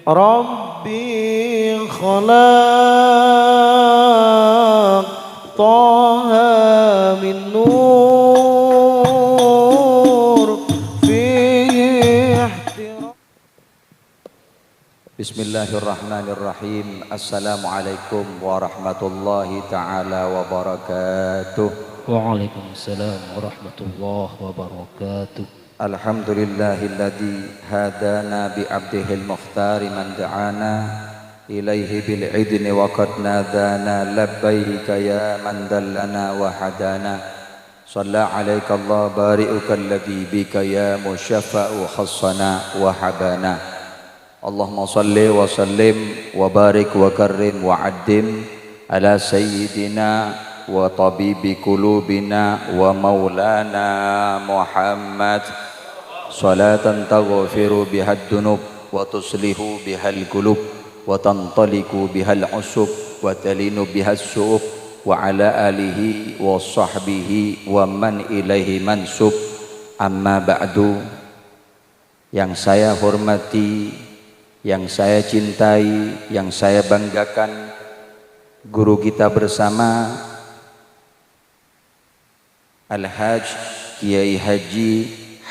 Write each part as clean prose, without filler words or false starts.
ربي خلق طه من نور فيه احترام. Bismillahirrahmanirrahim. Assalamualaikum warahmatullahi ta'ala wabarakatuh. Waalaikumsalam warahmatullahi wabarakatuh. Alhamdulillahilladzi hadana bi'abdihil mukhtari man da'ana ilaihi bil'idni wa qad nadana labbaika ya man dallana wa hadana. Shalla alaika Allah bari'uka alladzi bika ya musyaffa'u khassana wa habana. Allahumma salli wa sallim wa barik wa karrim wa addim ala sayyidina wa tabibi qulubina wa maulana Muhammad salatan taghfiru bihad dunub wa tuslihu bihal qulub wa tantaliku bihal usub wa talinu bihas su'ub wa ala alihi wa sahbihi wa man ilaihi mansub. Amma ba'du. Yang saya hormati, yang saya cintai, yang saya banggakan, guru kita bersama Al-Hajj Kiai Haji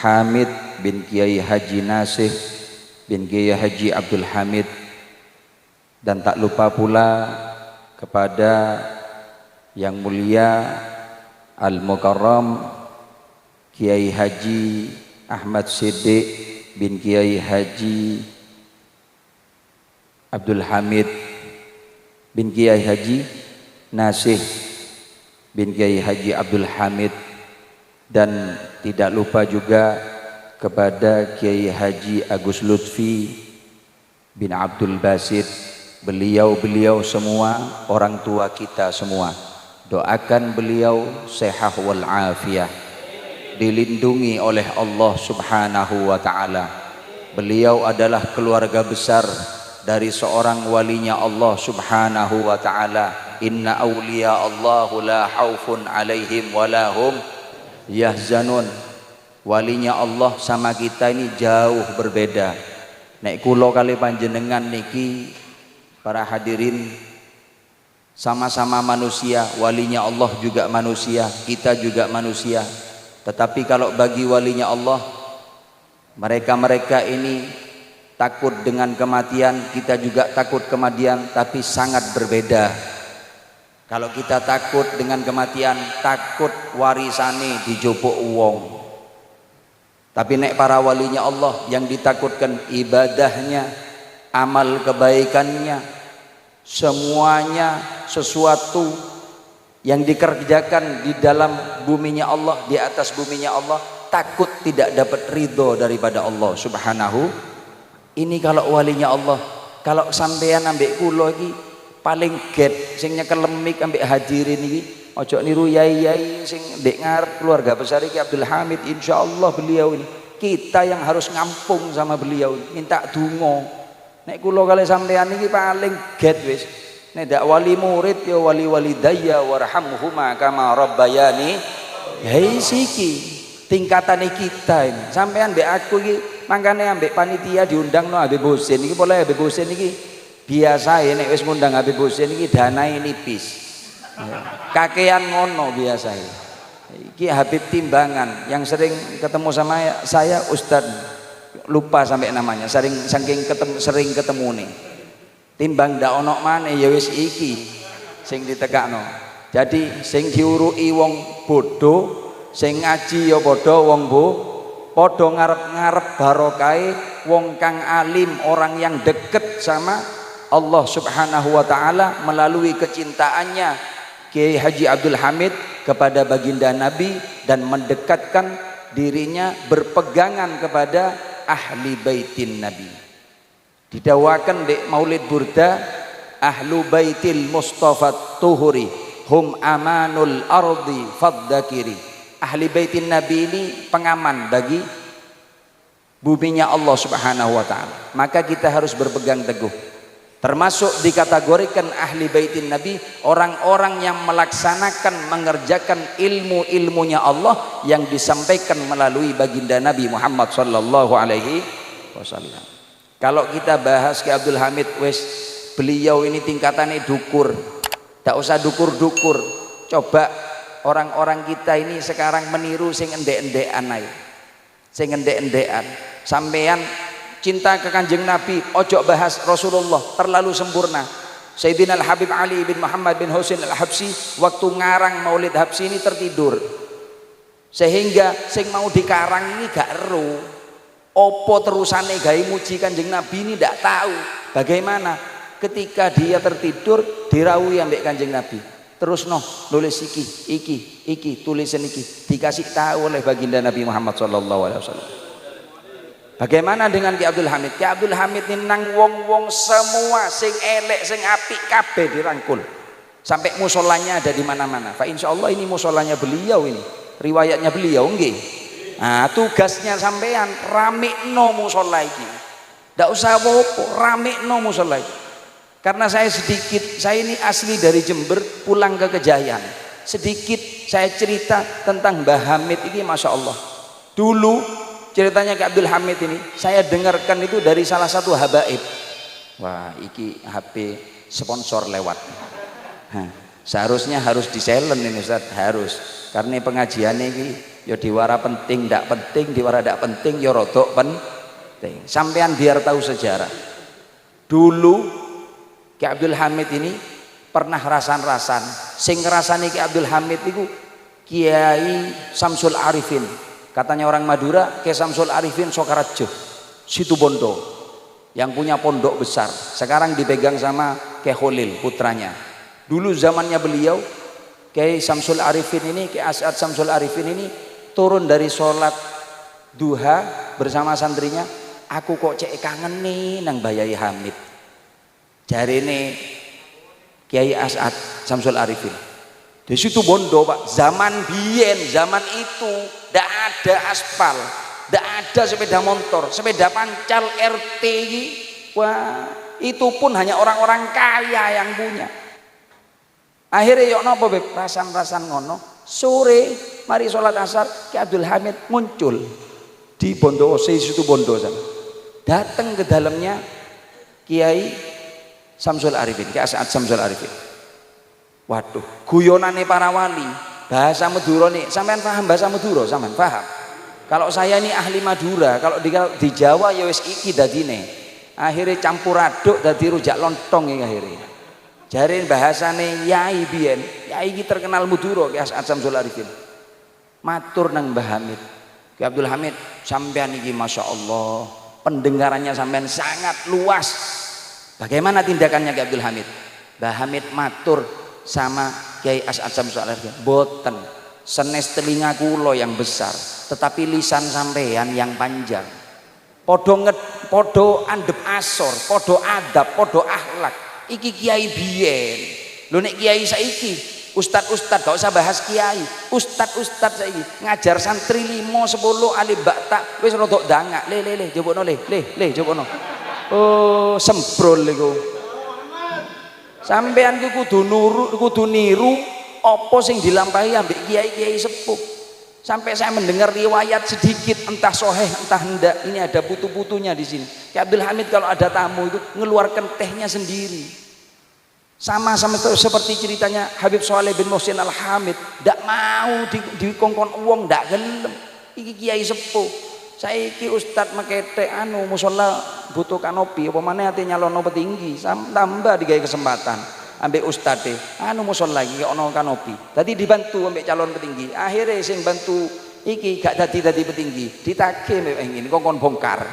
Hamid bin Kiai Haji Nasih bin Kiai Haji Abdul Hamid, dan tak lupa pula kepada yang mulia Al-Mukarram Kiai Haji Ahmad Siddiq bin Kiai Haji Abdul Hamid bin Kiai Haji Nasih bin Kiai Haji Abdul Hamid, dan tidak lupa juga kepada Kiai Haji Agus Lutfi bin Abdul Basit. Beliau semua orang tua kita semua. Doakan beliau sehat wal afiyah, dilindungi oleh Allah Subhanahu wa taala. Beliau adalah keluarga besar dari seorang walinya Allah Subhanahu wa taala. Inna awliya Allahu la haufun alaihim walahum yahzanun. Walinya Allah sama kita ini jauh berbeda. Nek kula kali panjenengan niki para hadirin sama-sama manusia, walinya Allah juga manusia, kita juga manusia. Tetapi kalau bagi walinya Allah, mereka ini takut dengan kematian, kita juga takut kematian, tapi sangat berbeda. Kalau kita takut dengan kematian, takut warisane dijupuk wong. Tapi nek para walinya Allah yang ditakutkan ibadahnya, amal kebaikannya, semuanya sesuatu yang dikerjakan di dalam buminya Allah, di atas buminya Allah, takut tidak dapat ridho daripada Allah Subhanahu. Ini kalau walinya Allah. Kalau sampean ambek kula iki paling get sing nyekel lemik ambek hadirin iki, ojo niru yai-yai sing ndek ngarep keluarga besar iki Abdul Hamid. Insyaallah beliau ini kita yang harus ngampung sama beliau, minta donga. Nek kula kali sampean iki paling get wis. Nek dak wali murid ya wali walidayya warhamhuma kama rabbayani. Hei siki tingkatane kita ini. Sampean mbek aku iki mangkane ambek panitia diundang no Habib Husin iki, boleh Habib Husin iki biasa ya, nek wis ngundang Habib Husin iki danae nipis. Kakean ngono biasa ya. Iki Habib Timbangan yang sering ketemu sama saya, Ustadz lupa sampai namanya, sering ketemu nih. Timbang ndak ono maneh ya wis iki sing ditekakno. Jadi sing diuruki wong bodoh, sing ngaji ya padha wong padha ngarep-ngarep barokahe wong kang alim, orang yang deket sama Allah Subhanahu wa taala melalui kecintaannya Kiai Haji Abdul Hamid kepada baginda Nabi, dan mendekatkan dirinya berpegangan kepada ahli baitin Nabi. Didawakan di Maulid Burda, ahlu baitil Mustafa Tuhuri hum amanul ardi faddakiri. Ahli baitin Nabi ini pengaman bagi buminya Allah Subhanahu wa taala. Maka kita harus berpegang teguh. Termasuk dikategorikan ahli baitin Nabi orang-orang yang melaksanakan, mengerjakan ilmu-ilmunya Allah yang disampaikan melalui baginda Nabi Muhammad sallallahu alaihi wasallam. Kalau kita bahas Ki Abdul Hamid, wes beliau ini tingkatannya dukur, tidak usah dukur-dukur. Coba orang-orang kita ini sekarang meniru sing endek-endekan ae, sing endek-endekan. Sampean cinta ke Kanjeng Nabi, ojo bahas Rasulullah terlalu sempurna. Sayyidina Al-Habib Ali bin Muhammad bin Husain Al-Habsyi waktu ngarang Maulid Habsyi ini tertidur, sehingga sing mau dikarang ini gak ero opo terusane gawe muji Kanjeng Nabi ini ndak tahu bagaimana. Ketika dia tertidur dirawuhi ambek Kanjeng Nabi, terus nulis iki tulisan iki, dikasih tahu oleh baginda Nabi Muhammad sallallahu alaihi wasallam. Bagaimana dengan Ki Abdul Hamid? Ki Abdul Hamid ini nang wong-wong semua sing elek sing apik kabeh dirangkul. Sampai musolanya ada di mana-mana. Fa insyaallah ini musolanya beliau ini. Riwayatnya beliau nggih. Nah, tugasnya sampean ramekno musola iki. Ndak usah apa-apa, ramekno musola iki. Karena saya ini asli dari Jember, pulang ke Kejayaan. Sedikit saya cerita tentang Mbah Hamid ini, Masya Allah. Dulu ceritanya Ki Abdul Hamid ini saya dengarkan itu dari salah satu habaib. Wah, iki HP sponsor lewat. Seharusnya harus diselen ini Ustaz, harus. Karena pengajiannya ini ya diwara penting, ndak penting, diwara ndak penting, ya rodok penting. Sampean biar tahu sejarah. Dulu Ki Abdul Hamid ini pernah rasan-rasan. Sing ngrasani Ki Abdul Hamid itu Kiai Samsul Arifin. Katanya orang Madura, Kiai Samsul Arifin Sokarajo, Situbondo, yang punya pondok besar. Sekarang dipegang sama Kiai Kholil, putranya. Dulu zamannya beliau, Kiai Samsul Arifin ini, Kiai As'ad Samsul Arifin ini turun dari sholat duha bersama santrinya. Aku kok cek kangen nih nang Bayai Hamid. Jarine Kiai As'ad Samsul Arifin. Di situ Bondo Pak, zaman biyen, zaman itu ndak ada aspal, ndak ada sepeda motor, sepeda pancal RT ini, wah itu pun hanya orang-orang kaya yang punya. Akhirnya yuk nopo beb, rasan-rasan ngono, sore mari sholat asar, Ki Abdul Hamid muncul di Bondowoso, situ Bondo sana. Datang ke dalamnya Kiai Samsul Arifin, Kiai As'ad Samsul Arifin. Waduh, guyonane para wali, bahasa Madura nih, sampean paham bahasa Madura, sampean paham? Kalau saya ini ahli Madura, kalau di Jawa ya wis iki dadine. Akhirnya campur aduk dadi rujak lontong ya akhirnya. Jare bahasane yai biyen, yai iki terkenal Madura Ki As'ad Samsul Arifin. Matur nang Mbah Hamid. Ki Abdul Hamid, sampean iki Masya Allah, pendengarannya sampean sangat luas. Bagaimana tindakannya Ki Abdul Hamid? Mbah Hamid matur sama Kiai As'ad Samsul Arifin, boten senes telinga kula yang besar, tetapi lisan sampean yang panjang. Podo andep asor, podo adab, podo akhlak. Iki kiai biyen. Lho nek kiai saiki, ustad-ustad gak usah bahas kiai. Ustad-ustad saiki ngajar santri 5 10 alif bakta wis rodok dangak. Le jebokno le jebokno. Oh, sembrol iku. Sampean ku kudu niru apa sing dilampahi ambek kiai-kiai sepuh. Sampai saya mendengar riwayat sedikit, entah soheh entah hendak, ini ada putu-putunya di sini. Ki Abdul Hamid kalau ada tamu itu mengeluarkan tehnya sendiri. Sama seperti ceritanya Habib Soleh bin Muhsin Al-Hamid, ndak mau dikongkon uang, ndak gelem. Iki kiai sepuh. Saiki ustad mekete musola butuh kanopi apa maneh ate nyalono petinggi, tambah digawe kesempatan ambek ustade musola iki ono kanopi. Dadi dibantu ambek calon petinggi. Akhirnya sing bantu iki gak dadi petinggi, ditagih mbek ngene kongkon bongkar.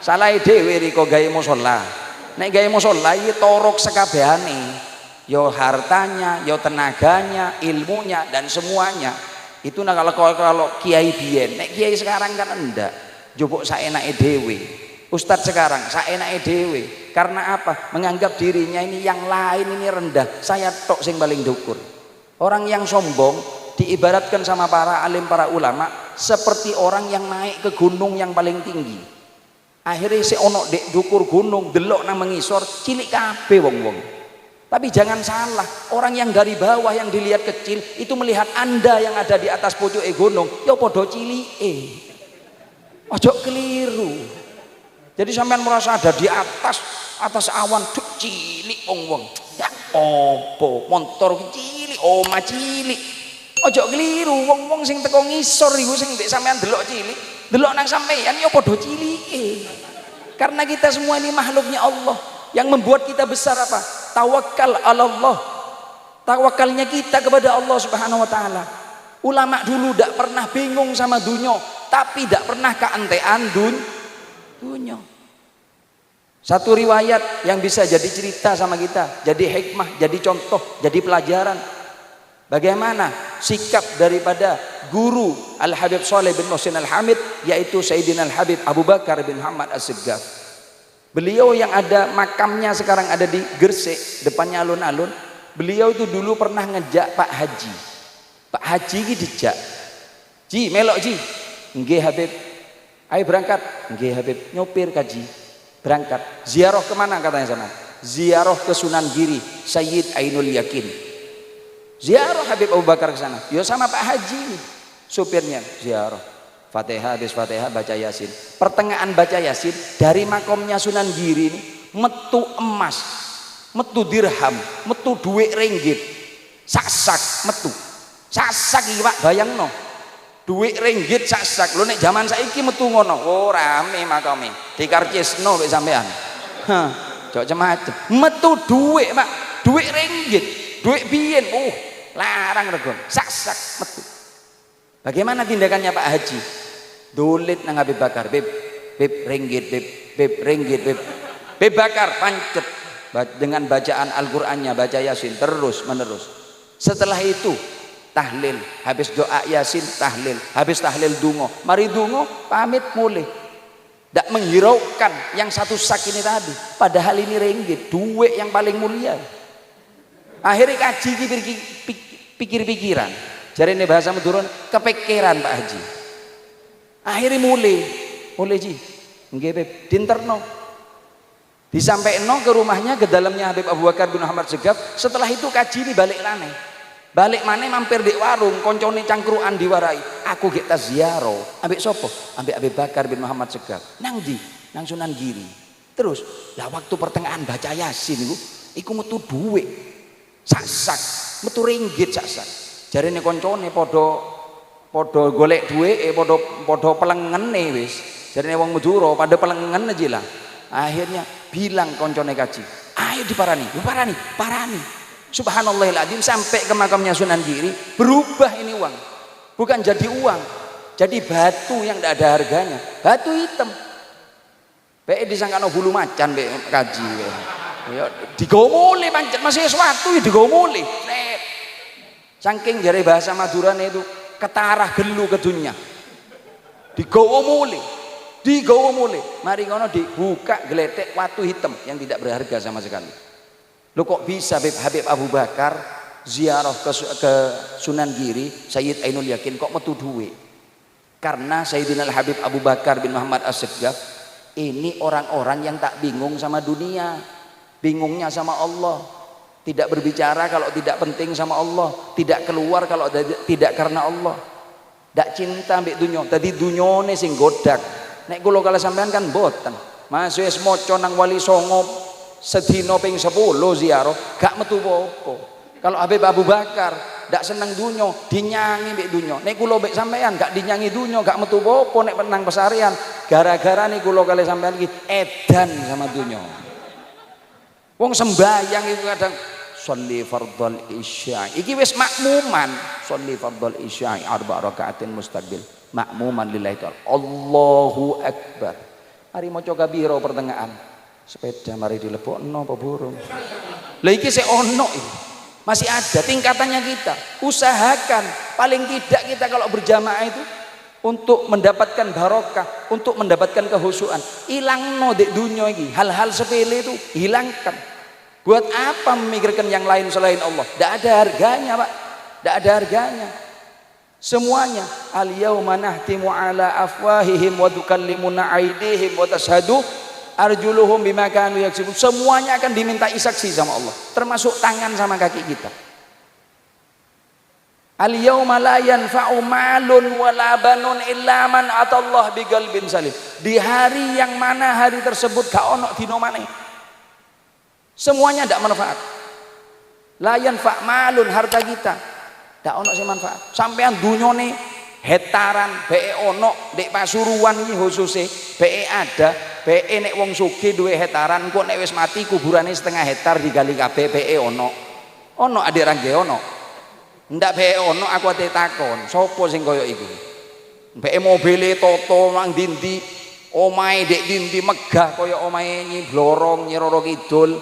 Salah dhewe riko gawe musola. Nek gawe musola iki torok sekabehane. Yo hartanya, yo tenaganya, ilmunya dan semuanya. Itu nah kalau kiai biyen, nek kiai sekarang kan enggak, jupuk saenake dhewe. Ustadz sekarang saenake dhewe. Karena apa? Menganggap dirinya ini yang lain ini rendah. Saya tok sing paling dukur. Orang yang sombong diibaratkan sama para alim, para ulama seperti orang yang naik ke gunung yang paling tinggi. Akhirnya si ono dek dukur gunung, delok nang mengisor, cilik kabeh wong-wong. Tapi jangan salah, orang yang dari bawah yang dilihat kecil itu melihat Anda yang ada di atas pucuk gunung, ya podo cilike. Ojo keliru. Jadi sampean merasa ada di atas awan, duk cilik wong-wong. Ya opo, motor cilik, omah cilik. Ojo keliru, wong-wong sing teko ngisor iku sing mbek sampean delok cilik, delok nang sampean ya padha cilike. Karena kita semua ini makhluknya Allah. Yang membuat kita besar apa? Tawakal ala Allah. Tawakalnya kita kepada Allah Subhanahu wa taala. Ulama dulu tidak pernah bingung sama dunia, tapi tidak pernah keantean dunia. Satu riwayat yang bisa jadi cerita sama kita, jadi hikmah, jadi contoh, jadi pelajaran. Bagaimana sikap daripada guru Al-Habib Saleh bin Muhsin Al-Hamid, yaitu Sayyidina Al-Habib Abu Bakar bin Muhammad As-Segaf. Beliau yang ada makamnya sekarang ada di Gresik, depannya alun-alun. Beliau itu dulu pernah ngejak Pak Haji. Pak Haji ini dijak, Ji melok Ji, nggih Habib, ayo berangkat, nggih Habib, nyopir kaji, berangkat. Ziarah kemana katanya sama? Ziarah ke Sunan Giri, Sayyid Ainul Yakin. Ziarah Habib Abu Bakar ke sana. Yo sama Pak Haji, supirnya ziarah. Fatihah, habis Fatihah baca Yasin. Pertengahan baca Yasin dari makomnya Sunan Giri ini metu emas, metu dirham, metu duit ringgit, sak metu. Sak iki Pak, bayangno. Duit ringgit sak. Lho nek zaman saiki metu ngono. Oh rame makome. Dikarcisno mek sampean. Hah, cok macem. Metu duit, Pak. Duit ringgit, duit biyen. Larang rego. Sak metu. Bagaimana tindakannya Pak Haji? Dolit nang Habib Bakar, Bib ringgit, Bib ringgit, Bib Bakar pancet dengan bacaan Al-Qur'annya, baca Yasin terus menerus. Setelah itu tahlil, habis doa Yasin tahlil, habis tahlil dungo, mari dungo pamit mulai. Tidak menghiraukan yang satu sak ini tadi, padahal ini ringgit, duit yang paling mulia. Akhirnya kaji pikir-pikiran, jadi ini bahasa Madura kepikiran Pak Haji. Akhirnya mulai Ji, nggih Beb, dinterno. Disampaikan ke rumahnya, ke dalamnya Habib Abu Bakar bin Muhammad Segaf. Setelah itu kaji ini balik mana mampir di warung, koncone cangkruan diwarai. Aku kita ziarah ambek sopo, ambek Habib Bakar bin Muhammad Segaf. Nang di nang Sunan Giri. Terus lah waktu pertengahan baca Yasin iku metu duit sak metu ringgit sak. Jarine koncone podo golek duit, podo pelengene wis. Jarine wong Madura pada pelengen aja lah. Akhirnya bilang koncone kaji, ayo diparani. Subhanallahiladzim, sampai ke makamnya Sunan Giri, berubah ini uang, bukan jadi uang, jadi batu yang tidak ada harganya, batu hitam. Baik disangkano bulu macan be kaji, digomole pancet masih sesuatu ya digomole. Saking jari bahasa Madurane itu ketarah gelu ke dunia, digomole. Mari ngono dibuka geletek watu hitam yang tidak berharga sama sekali. Lo kok bisa Habib Abu Bakar ziarah ke Sunan Giri, Sayyid Ainul Yakin kok metu duit? Karena Sayyidina Habib Abu Bakar bin Muhammad As-Segaf ini orang-orang yang tak bingung sama dunia, bingungnya sama Allah. Tidak berbicara kalau tidak penting sama Allah, tidak keluar kalau tidak karena Allah. Tak cinta ambek dunia, tadi dunyone sing godak. Nek kula kala sampean kan boten. Mas wis maca nang Wali Songo sedina ping 10 ziarah gak metu apa-apa. Kalau Habib Abu Bakar ndak seneng dunya, dinyangi mbek dunya. Nek kula mbek sampean gak dinyangi dunya, gak metu apa-apa nek menang pesarian. Gara-gara niku kula kali sampean iki edan sama dunya. Wong sembayang itu kadang sholli fardhal isya. Iki wis makmuman, sholli fardhal isya arba rakaatin mustaqbil. Makmuman lillahi ta'ala. Allahu akbar. Mari maca kabira pertengahan. Sepeda mari dilebokno apa burung. Lah iki sik ono iki. Masih ada tingkatannya kita. Usahakan paling tidak kita kalau berjamaah itu untuk mendapatkan barokah, untuk mendapatkan kehusuan. Ilangno dek dunya iki. Hal-hal sepele itu hilangkan. Buat apa memikirkan yang lain selain Allah? Tidak ada harganya, Pak. Tidak ada harganya. Semuanya al-yauma nahtimu ala afwahihim wa tukallimuna aydihim wa tashhadu arjuluhum bima kanu yaksibun. Semuanya akan dimintai saksi sama Allah, termasuk tangan sama kaki kita. Al yauma la yanfa'u malun wala banun illa man atallah biqalbin salim. Di hari yang mana hari tersebut gak ono dino maneh. Semuanya ndak manfaat. La yanfa' malun, harta kita gak ono sing manfaat. Sampean dunyone hektaran BE ono ndek Pasuruan iki khususe BE ada, BE nek wong sugih duwe hektaran kok nek wis mati kuburane setengah hektar digali kabeh BE ono. Ono adik ra nggih ono. Ndak BE ono aku ate takon, sapa sing kaya iku? BE mobile toto nang ndi-ndi, omahe ndek ndi-ndi megah kaya omahe Nyi Blorong, Nyi Roro Kidul.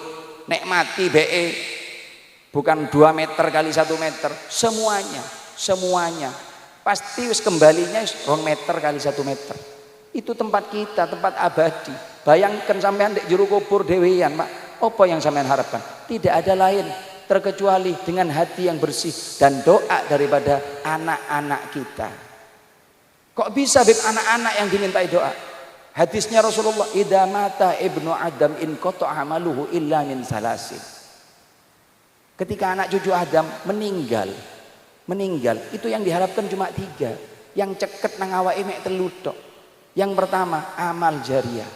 Nek mati BE bukan 2 meter kali 1 meter, semuanya pasti wis kembalinya 2 meter kali 1 meter. Itu tempat kita, tempat abadi. Bayangkan sampean ndek jero kubur dhewean, Pak. Apa yang sampean harapkan? Tidak ada lain terkecuali dengan hati yang bersih dan doa daripada anak-anak kita. Kok bisa bib anak-anak yang dimintai doa? Hadisnya Rasulullah, idza mata ibnu Adam in qata'a amaluhu illa min salasin. Ketika anak cucu Adam meninggal, itu yang diharapkan cuma 3. Yang ceket nang awake mek 3 tok. Yang pertama, amal jariyah,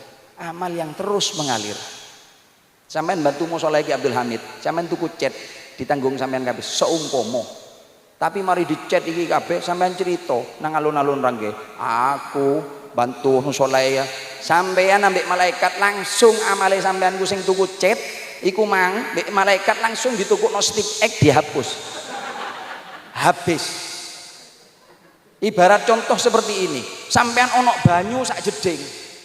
amal yang terus mengalir. Sampean bantu musala iki Abdul Hamid, sampean tuku cet ditanggung sampean kabeh seumpama. Tapi mari dicet iki kabeh sampean cerita nang alun-alun rangge. Aku bantu musala ya. Sampean ambek malaikat langsung amale sampean ku sing tuku cet iku mang mbek malaikat langsung ditukukno stick X dihapus. Habis. Ibarat contoh seperti ini, sampean ono banyu sak jeding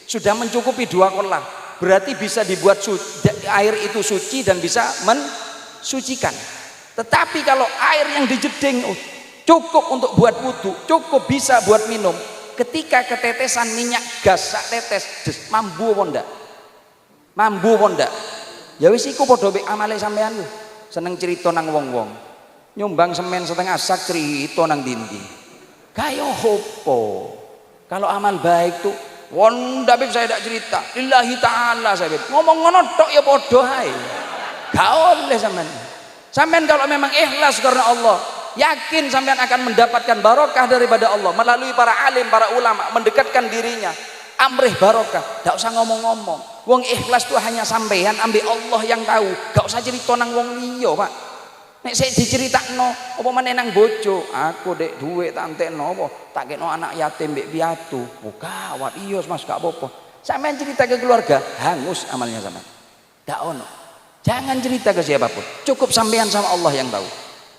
sudah mencukupi 2 kolah. Berarti bisa dibuat air itu suci dan bisa mensucikan. Tetapi kalau air yang dijeding cukup untuk buat wudhu, cukup bisa buat minum, ketika ketetesan minyak gas sak tetes mambu apa ndak? Ya wis iku padha mek amale sampean ku. Seneng cerita nang wong-wong. Nyumbang semen setengah sak cerita nang dindi. Kaya opo? Kalau amal baik tuh wonda bib saya tidak cerita lillahi ta'ala saya bib ngomong ngono tok ya podo hai gak oleh sampean kalau memang ikhlas karena Allah yakin sampean akan mendapatkan barokah daripada Allah melalui para alim, para ulama mendekatkan dirinya amrih barokah. Gak usah ngomong-ngomong, wong ikhlas tuh hanya sampean ambil Allah yang tahu, gak usah cerita nang wong liya Pak. Nek sik diceritakno apa meneh nang bojo, aku dek duwe tak entekno apa, tak kekno anak yatim mbek piatu. Oh gawat, iya Mas gak apa-apa. Sampeyan cerita ke keluarga, hangus amalnya sampean. Gak ono. Jangan cerita ke siapapun. Cukup sampean sama Allah yang tahu.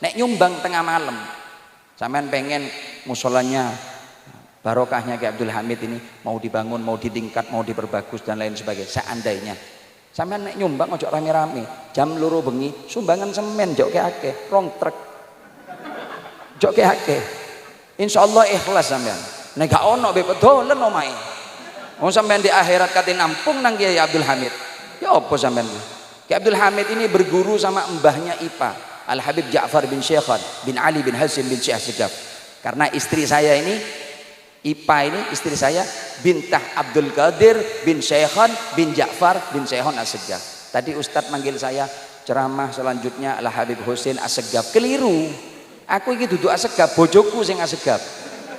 Nek nyumbang tengah malam, sampean pengen musolanya barokahnya Ki Abdul Hamid ini mau dibangun, mau ditingkat, mau diperbagus dan lain sebagainya. Seandainya sampean nek nyumbang ojo rame-rame, jam 2 bengi sumbangan semen jok ke akeh, 2 truk. Jok ke akeh. Insyaallah ikhlas sampean. Nek gak ono be dolen omahe. Wong sampean di akhirat kate nampung nang Kiai Abdul Hamid. Ya apa sampean? Ki Abdul Hamid ini berguru sama mbahnya IPA, Al Habib Ja'far bin Syekhan bin Ali bin Hasim bin Syekh Segaf. Karena istri saya ini IPA ini istri saya bintah Abdul Qadir bin Syekhan bin Ja'far bin Syekhan As-Segaf. Tadi Ustadz manggil saya ceramah selanjutnya Al Habib Husain As-Segaf. Keliru. Aku iki duduk As-Segaf, bojoku sing As-Segaf.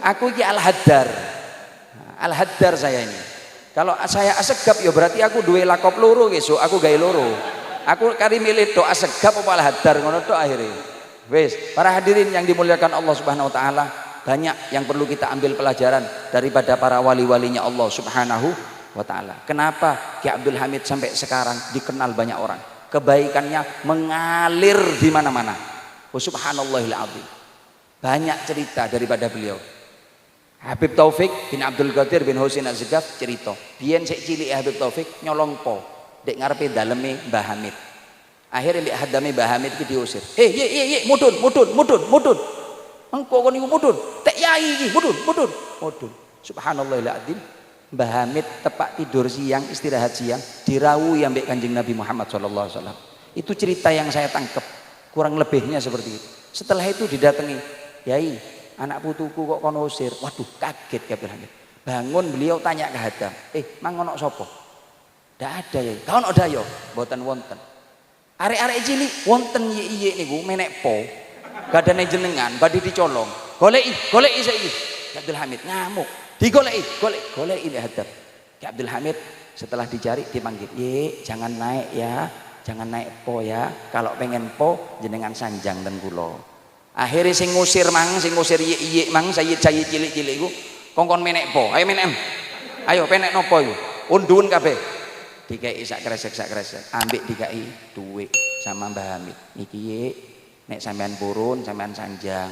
Aku iki Al-Haddar. Al-Haddar saya ini. Kalau saya As-Segaf ya berarti aku duwe lakop loro besok, aku gawe loro. Aku kari milih tok As-Segaf apa Al-Haddar ngono tok akhire. Wis, para hadirin yang dimuliakan Allah Subhanahu wa taala, banyak yang perlu kita ambil pelajaran daripada para wali-walinya Allah Subhanahu wa taala. Kenapa Ki Abdul Hamid sampai sekarang dikenal banyak orang? Kebaikannya mengalir di mana-mana. Subhanallahil azim. Banyak cerita daripada beliau. Habib Taufik bin Abdul Qadir bin Husain Az-Segaf cerita, biyen sik cilik Habib Taufik nyolong po dek ngarepe daleme Mbah Hamid. Akhirnya mbek hadame Mbah Hamid iki diusir. Ye, mudun. Engko kon niku mudun, tek yai iki mudun. Subhanallahil azim. Mbah Hamid tepak tidur siang, istirahat siang, dirawuhi ambek Kanjeng Nabi Muhammad sallallahu alaihi wasallam. Itu cerita yang saya tangkap, kurang lebihnya seperti itu. Setelah itu didatangi, "Yai, anak putuku kok kon usir." Waduh, kaget Abdul Hamid. Bangun beliau tanya ke Hadam, "Mang ono sapa?" "Ndak ada, Yai." "Ka ono dayo?" "Mboten wonten." "Arek-arek cilik wonten iye niku menek po." gadane jenengan badhe dicolong. Goleki saiki. Ki Abdul Hamid ngamuk. Digoleki, goleki Mbak Hadap. Ki Abdul Hamid setelah dicari dipanggil, "Ye, jangan naik ya. Jangan naik po ya. Kalau pengen po jenengan sanjang ten kula." Akhirnya sing ngusir iye mang sayid cilik-cilik iku kongkon menek po. Ayo menek. Ayo penek nopo iku? Undun kabeh. Dikei sak kresek. Ambek dikei duit sama Mbah Hamid. Niki ye, nek sampean purun sampean sanjang.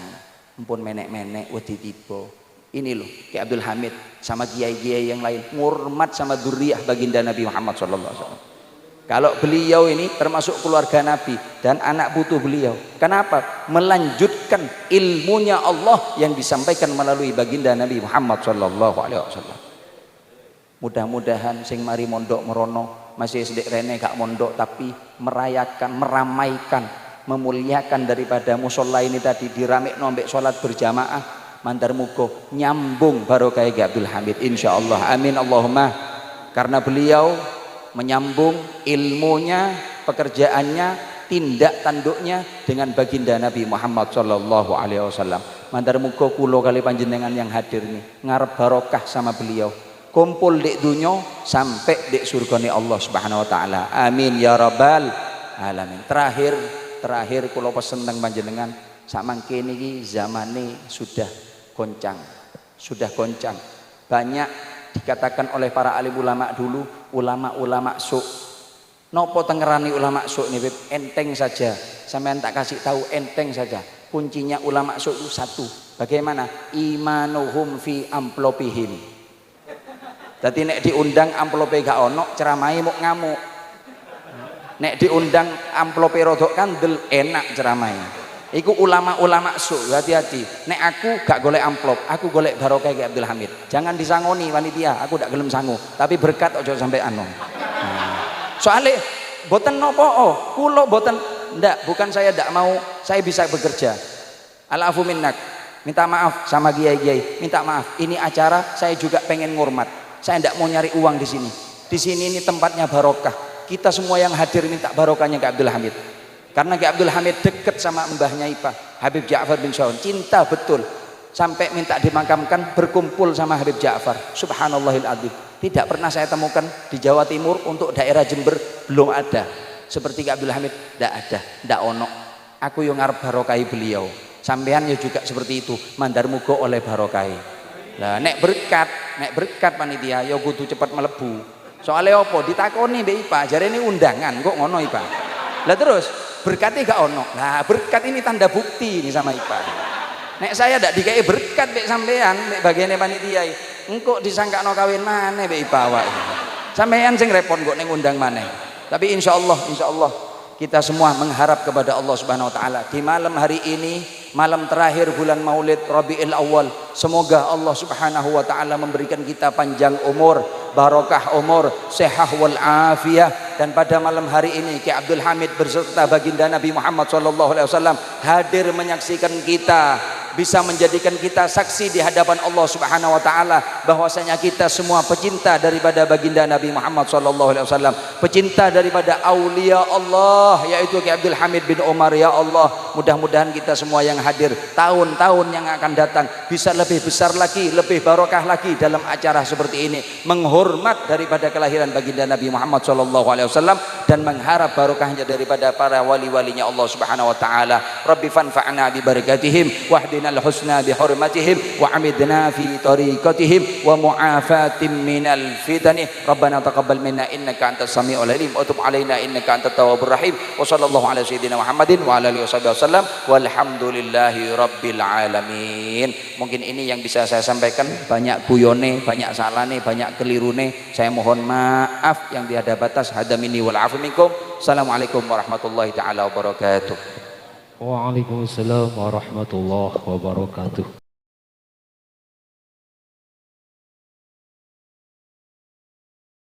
Ampun menek-menek wedi tiba. Ini loh Ki Abdul Hamid sama kiai-kiai yang lain ngurmat sama dzurriyyah baginda Nabi Muhammad sallallahu alaihi wasallam. Kalau beliau ini termasuk keluarga Nabi dan anak putu beliau. Kenapa? Melanjutkan ilmunya Allah yang disampaikan melalui baginda Nabi Muhammad sallallahu alaihi wasallam. Mudah-mudahan sing mari mondok merono masih sedek rene gak mondok tapi merayakan, meramaikan, memuliakan daripada musola ini tadi diramekno ambek salat berjamaah. Mandar mugo nyambung barokah Ki Abdul Hamid insyaallah. Amin Allahumma. Karena beliau menyambung ilmunya, pekerjaannya, tindak tanduknya dengan baginda Nabi Muhammad sallallahu alaihi wasallam. Mandar muga kula kali panjenengan yang hadir ini ngarep barokah sama beliau. Kumpul di dunya sampai di surgane Allah Subhanahu wa taala. Amin ya rabbal alamin. Terakhir kula pesen teng panjenengan samangke niki zamane sudah goncang. Banyak dikatakan oleh para alim ulama dulu, ulama su. Nopo tengerani ulama su nih, enteng saja. Sampean tak kasih tahu enteng saja. Kuncinya ulama su itu satu. Bagaimana? Imanuhum fi amplopihim. Jadi nek diundang amplope gak ono, ceramahe muk ngamuk. Nek diundang amplope rodok kandel, enak ceramahe. Iku ulama-ulama su, hati-hati. Nek aku gak golek amplop, aku golek barokah Ki Abdul Hamid. Jangan disangoni panitia, aku gak gelem sangu. Tapi berkat ojo sampai anu. Soalnya boten nopo, kulo boten ndak, bukan saya ndak mau, saya bisa bekerja. Alafu minnak, minta maaf sama kiai-kiai, minta maaf. Ini acara saya juga pengen ngurmat. Saya ndak mau nyari uang di sini. Di sini ini tempatnya barokah. Kita semua yang hadir minta barokahnya Ki Abdul Hamid. Karena Ki Abdul Hamid dekat sama mbahnya Ipah, Habib Ja'far bin Shaun, cinta betul. Sampai minta dimakamkan berkumpul sama Habib Ja'far. Subhanallahil adzim. Tidak pernah saya temukan di Jawa Timur untuk daerah Jember belum ada. Seperti Ki Abdul Hamid tidak ada, tidak ono. Aku yang ngarep barokai beliau. Sampean ya juga seperti itu. Mandar mugo oleh barokai. Lah nek berkat panitia ya kudu cepat melebu. Soalnya apa? Ditakoni Mbak Ipah, jarene undangan kok ngono Ipah. Lah terus berkatnya gak ono. Nah berkat ini tanda bukti ini sama Ipah. Nek saya ndak dikai berkat mbek sampean, mbek bagiane panitia. Engko disangkakno kawin maneh mbek Ipah wae. Sampean sing repot kok ning undang maneh. Tapi insyaallah kita semua mengharap kepada Allah Subhanahu wa taala di malam hari ini, malam terakhir bulan Maulid Rabiul Awal, semoga Allah Subhanahu wa taala memberikan kita panjang umur, barokah umur, sehat wal afiyah. Dan pada malam hari ini Ki Abdul Hamid berserta baginda Nabi Muhammad SAW hadir menyaksikan kita, bisa menjadikan kita saksi di hadapan Allah Subhanahu wa taala bahwasanya kita semua pecinta daripada baginda Nabi Muhammad SAW, pecinta daripada aulia Allah yaitu Ki Abdul Hamid bin Umar. Ya Allah, mudah-mudahan kita semua yang hadir tahun-tahun yang akan datang bisa lebih besar lagi, lebih barokah lagi dalam acara seperti ini, menghormat daripada kelahiran baginda Nabi Muhammad SAW dan mengharap barokahnya daripada para wali-walinya Allah Subhanahu wa taala. Rabbi fanfa'na bi barakatihim wahdina al-husna bi hurmatihim wa amidna fi tariqatihim wa mu'afatim minal fitani. Rabbana taqabbal minna innaka antas samiul alim wa tub alaina innaka antat tawwabur rahim. Wa sallallahu ala sayyidina Muhammadin wa ala alihi wasallam walhamdulillahi rabbil alamin. Mungkin ini yang bisa saya sampaikan. Banyak guyone, banyak salane, banyak kelirune. Saya mohon maaf yang tiada batas. Hadamini wal afu minkum. Assalamualaikum warahmatullahi taala wabarakatuh. Waalaikumsalam warahmatullahi wabarakatuh.